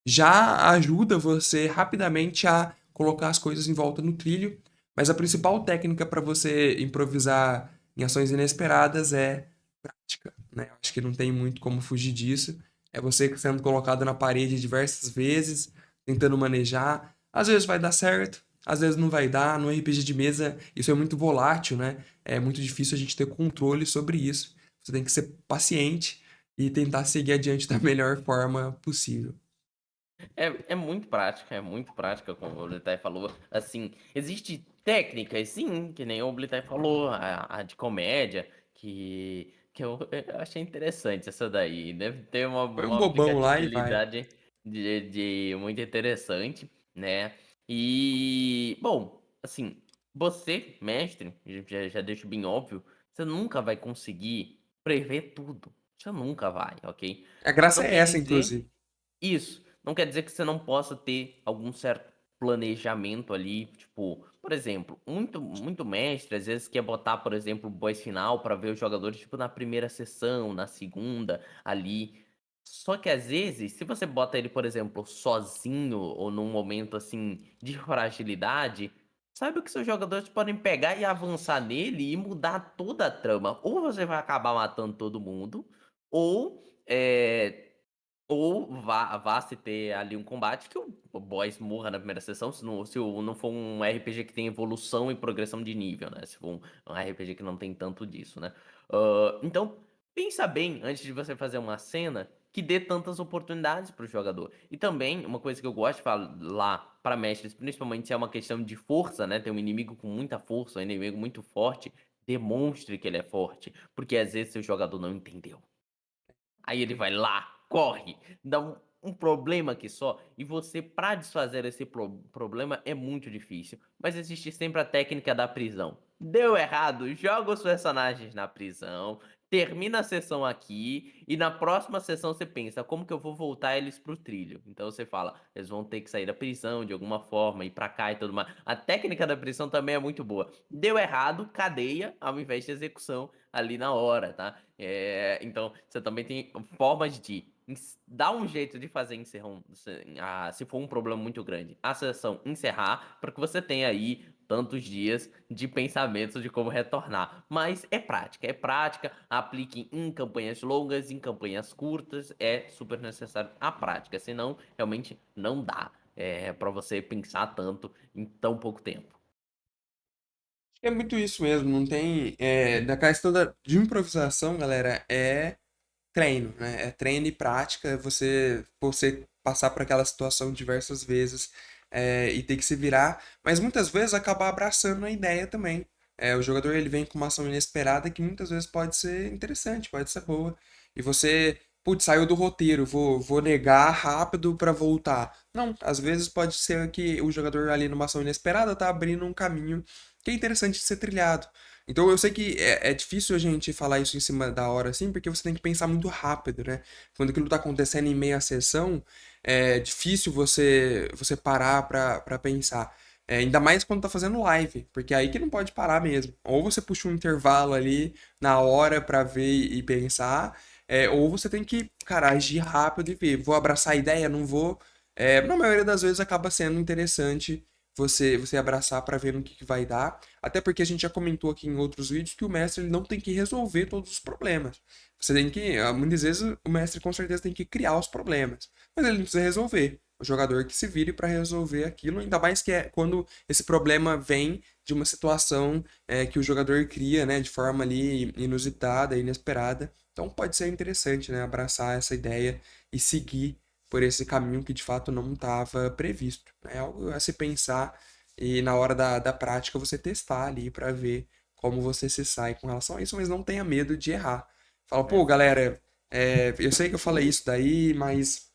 Já ajuda você rapidamente a colocar as coisas em volta no trilho, mas a principal técnica para você improvisar em ações inesperadas é prática, né? Eu acho que não tem muito como fugir disso. É você sendo colocado na parede diversas vezes, tentando manejar. Às vezes vai dar certo, às vezes não vai dar. No RPG de mesa, isso é muito volátil, né? É muito difícil a gente ter controle sobre isso. Você tem que ser paciente e tentar seguir adiante da melhor forma possível. É muito prática, como o Blitai falou. Assim, existe técnicas, sim, que nem o Blitai falou, a de comédia, que eu achei interessante essa daí. Deve ter Põe um uma bobão lá e vai. aplicabilidade de muito interessante, né? E, bom, assim, você, mestre, já deixo bem óbvio, você nunca vai conseguir prever tudo. Você nunca vai, ok? A Isso graça não é quer essa, dizer inclusive. isso. Não quer dizer que você não possa ter algum certo planejamento ali, tipo, por exemplo, muito mestre às vezes quer botar, por exemplo, o boss final para ver os jogadores, tipo, na primeira sessão, na segunda, ali. Só que às vezes, se você bota ele, por exemplo, sozinho ou num momento assim de fragilidade, sabe o que seus jogadores podem pegar e avançar nele e mudar toda a trama. Ou você vai acabar matando todo mundo, ou vá se ter ali um combate que o boss morra na primeira sessão, se não for um RPG que tem evolução e progressão de nível, né, se for um RPG que não tem tanto disso, né. Então, pensa bem antes de você fazer uma cena que dê tantas oportunidades para o jogador. E também, uma coisa que eu gosto de falar para mestres, principalmente se é uma questão de força, né, tem um inimigo com muita força, um inimigo muito forte, demonstre que ele é forte, porque às vezes seu jogador não entendeu. Aí ele vai lá, corre, dá um problema aqui só, e você pra desfazer esse problema é muito difícil, mas existe sempre a técnica da prisão. Deu errado, joga os personagens na prisão, termina a sessão aqui e na próxima sessão você pensa: "Como que eu vou voltar eles para o trilho?". Então você fala: "Eles vão ter que sair da prisão de alguma forma, ir pra cá e tudo mais". A técnica da prisão também é muito boa. Deu errado, cadeia ao invés de execução ali na hora, tá. Então você também tem formas de dar um jeito de fazer encerrar se for um problema muito grande, a sessão encerrar, para que você tenha aí tantos dias de pensamento de como retornar. Mas é prática, aplique em campanhas longas, em campanhas curtas, é super necessário a prática, senão realmente não dá, para você pensar tanto em tão pouco tempo. É muito isso mesmo, não tem. Da questão de improvisação, galera, é treino, né? É treino e prática, você passar por aquela situação diversas vezes e ter que se virar, mas muitas vezes acabar abraçando a ideia também. O jogador ele vem com uma ação inesperada que muitas vezes pode ser interessante, pode ser boa. E você, putz, saiu do roteiro, vou negar rápido para voltar. Não, às vezes pode ser que o jogador ali numa ação inesperada tá abrindo um caminho que é interessante de ser trilhado. Então eu sei que é difícil a gente falar isso em cima da hora, assim, porque você tem que pensar muito rápido, né? Quando aquilo tá acontecendo em meia sessão, é difícil você parar pra pensar. Ainda mais quando tá fazendo live, porque é aí que não pode parar mesmo. Ou você puxa um intervalo ali na hora pra ver e pensar, ou você tem que, cara, agir rápido e ver. Vou abraçar a ideia, não vou. Na maioria das vezes acaba sendo interessante você abraçar pra ver no que vai dar. Até porque a gente já comentou aqui em outros vídeos que o mestre ele não tem que resolver todos os problemas. Você tem que, muitas vezes o mestre com certeza tem que criar os problemas, mas ele não precisa resolver. O jogador que se vire para resolver aquilo, ainda mais que é quando esse problema vem de uma situação que o jogador cria, né, de forma ali inusitada, inesperada. Então pode ser interessante, né, abraçar essa ideia e seguir por esse caminho que de fato não estava previsto. É algo a se pensar e na hora da prática você testar ali para ver como você se sai com relação a isso, mas não tenha medo de errar. Fala, pô, Exato. galera, eu sei que eu falei isso daí, mas,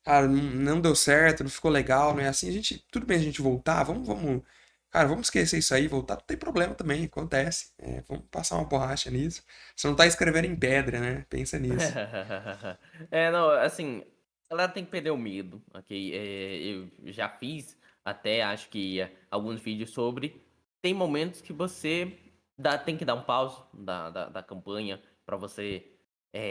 cara, não deu certo, não ficou legal, não é assim. Tudo bem a gente voltar, cara, vamos esquecer isso aí, voltar, não tem problema também, acontece. Vamos passar uma borracha nisso. Você não tá escrevendo em pedra, né? Pensa nisso. Não, assim, a galera tem que perder o medo, ok? Eu já fiz até, acho que alguns vídeos sobre. Tem momentos que você tem que dar um pause da campanha pra você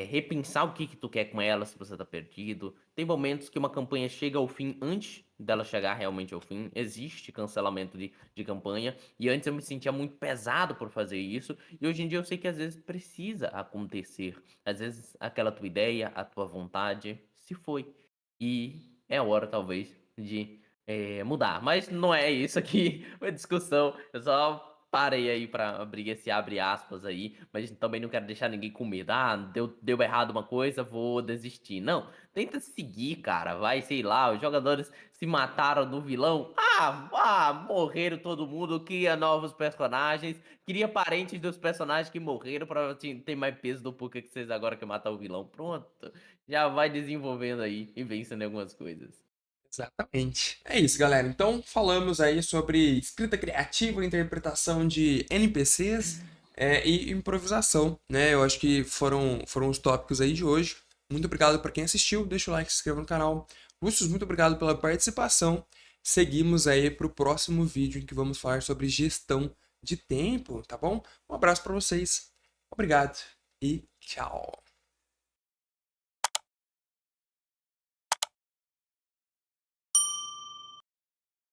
repensar o que que tu quer com ela, se você tá perdido. Tem momentos que uma campanha chega ao fim antes dela chegar realmente ao fim. Existe cancelamento de campanha. E antes eu me sentia muito pesado por fazer isso. E hoje em dia eu sei que às vezes precisa acontecer. Às vezes aquela tua ideia, a tua vontade se foi. E é hora, talvez, de mudar. Mas não é isso aqui, uma discussão. Eu só parei aí pra abrir esse abre aspas aí, mas também não quero deixar ninguém com medo. Ah, deu errado uma coisa, vou desistir. Não, tenta seguir, cara. Vai, sei lá, os jogadores se mataram no vilão. Morreram todo mundo, cria novos personagens, cria parentes dos personagens que morreram pra ter mais peso do porquê que vocês agora querem matar o vilão. Pronto, já vai desenvolvendo aí e vencendo algumas coisas. Exatamente. É isso, galera. Então, falamos aí sobre escrita criativa, interpretação de NPCs, e improvisação, né? Eu acho que foram os tópicos aí de hoje. Muito obrigado para quem assistiu. Deixa o like, se inscreva no canal. Lúcio, muito obrigado pela participação. Seguimos aí para o próximo vídeo em que vamos falar sobre gestão de tempo, tá bom? Um abraço para vocês. Obrigado e tchau.